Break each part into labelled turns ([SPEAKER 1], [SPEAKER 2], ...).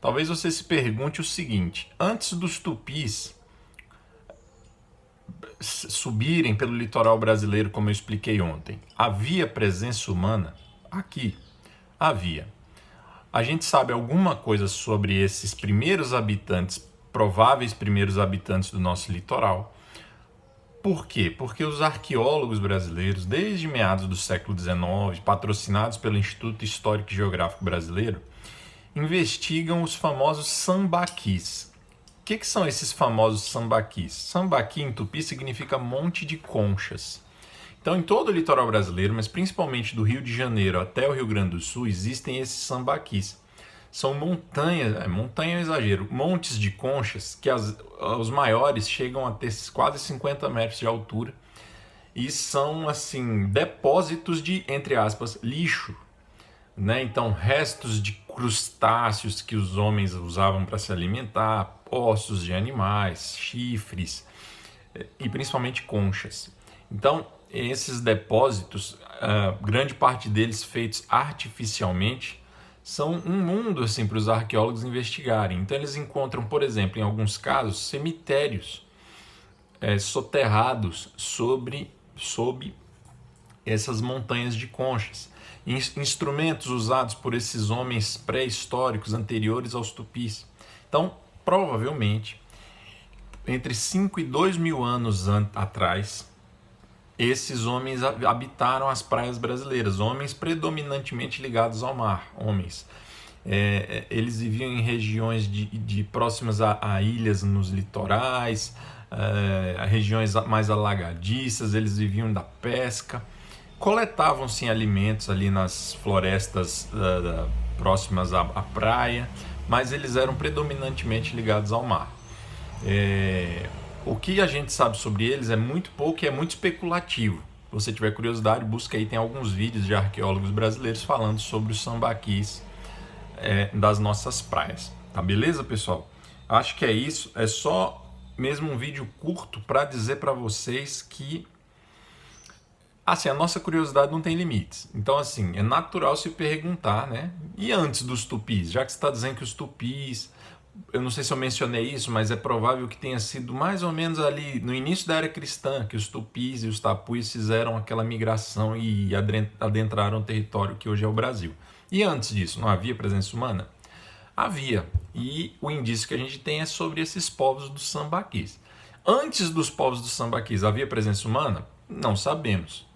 [SPEAKER 1] Talvez você se pergunte o seguinte: antes dos tupis subirem pelo litoral brasileiro, como eu expliquei ontem, havia presença humana? Aqui havia. A gente sabe alguma coisa sobre esses primeiros habitantes, prováveis primeiros habitantes do nosso litoral. Por quê? Porque os arqueólogos brasileiros, desde meados do século XIX, patrocinados pelo Instituto Histórico e Geográfico Brasileiro, investigam os famosos sambaquis. O que são esses famosos sambaquis? Sambaqui em tupi significa monte de conchas. Então, em todo o litoral brasileiro, mas principalmente do Rio de Janeiro até o Rio Grande do Sul, existem esses sambaquis. São montanhas, montanha é um exagero, montes de conchas que os maiores chegam a ter quase 50 metros de altura e são, assim, depósitos de, entre aspas, lixo, né? Então, restos de crustáceos que os homens usavam para se alimentar, ossos de animais, chifres e principalmente conchas. Então, esses depósitos, grande parte deles feitos artificialmente, são um mundo assim, para os arqueólogos investigarem. Então, eles encontram, por exemplo, em alguns casos, cemitérios soterrados sob essas montanhas de conchas. Instrumentos usados por esses homens pré-históricos anteriores aos tupis. Então, provavelmente, entre 5 e 2 mil anos atrás, esses homens habitaram as praias brasileiras, homens predominantemente ligados ao mar, homens. Eles viviam em regiões próximas a ilhas nos litorais, regiões mais alagadiças, eles viviam da pesca, coletavam-se alimentos ali nas florestas próximas à praia, mas eles eram predominantemente ligados ao mar. O que a gente sabe sobre eles é muito pouco e é muito especulativo. Se você tiver curiosidade, busca aí, tem alguns vídeos de arqueólogos brasileiros falando sobre os sambaquis das nossas praias. Tá beleza, pessoal? Acho que é isso. É só mesmo um vídeo curto para dizer para vocês que assim, a nossa curiosidade não tem limites. Então, assim, é natural se perguntar, né? E antes dos tupis? Já que você está dizendo que os tupis, eu não sei se eu mencionei isso, mas é provável que tenha sido mais ou menos ali no início da era cristã que os tupis e os tapuis fizeram aquela migração e adentraram o território que hoje é o Brasil. E antes disso, não havia presença humana? Havia. E o indício que a gente tem é sobre esses povos dos sambaquis. Antes dos povos dos sambaquis, havia presença humana? Não sabemos.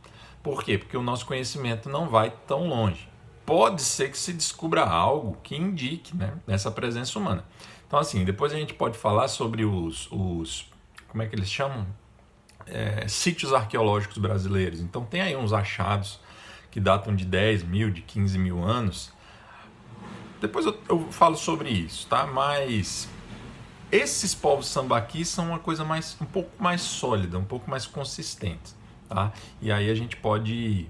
[SPEAKER 1] Por quê? Porque o nosso conhecimento não vai tão longe. Pode ser que se descubra algo que indique, né, essa presença humana. Então, assim, depois a gente pode falar sobre os como é que eles chamam? Sítios arqueológicos brasileiros. Então, tem aí uns achados que datam de 10 mil, de 15 mil anos. Depois eu falo sobre isso, tá? Mas esses povos sambaquis são uma coisa um pouco mais sólida, um pouco mais consistente. Tá? E aí a gente pode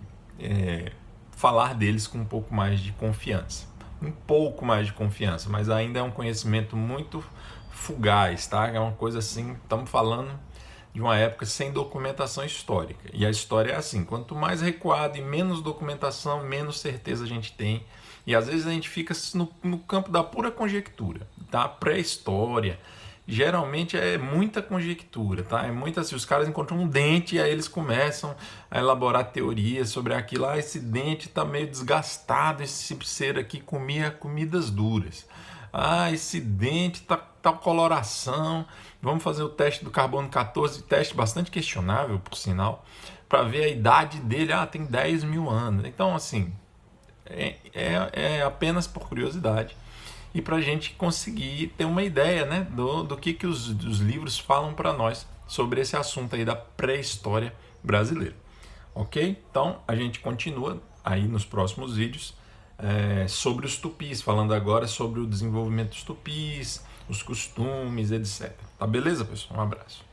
[SPEAKER 1] falar deles com um pouco mais de confiança. Um pouco mais de confiança, mas ainda é um conhecimento muito fugaz, tá? É uma coisa assim, estamos falando de uma época sem documentação histórica. E a história é assim, quanto mais recuado e menos documentação, menos certeza a gente tem. E às vezes a gente fica no campo da pura conjectura, tá? Pré-história. Geralmente é muita conjectura, tá? É muito assim, os caras encontram um dente e aí eles começam a elaborar teorias sobre aquilo. Ah, esse dente tá meio desgastado, esse ser aqui comia comidas duras. Ah, esse dente tá coloração. Vamos fazer o teste do carbono 14, teste bastante questionável, por sinal, para ver a idade dele. Ah, tem 10 mil anos. Então, assim, é apenas por curiosidade. E para a gente conseguir ter uma ideia, né, do que os livros falam para nós sobre esse assunto aí da pré-história brasileira. Ok? Então, a gente continua aí nos próximos vídeos sobre os tupis, falando agora sobre o desenvolvimento dos tupis, os costumes, etc. Tá beleza, pessoal? Um abraço.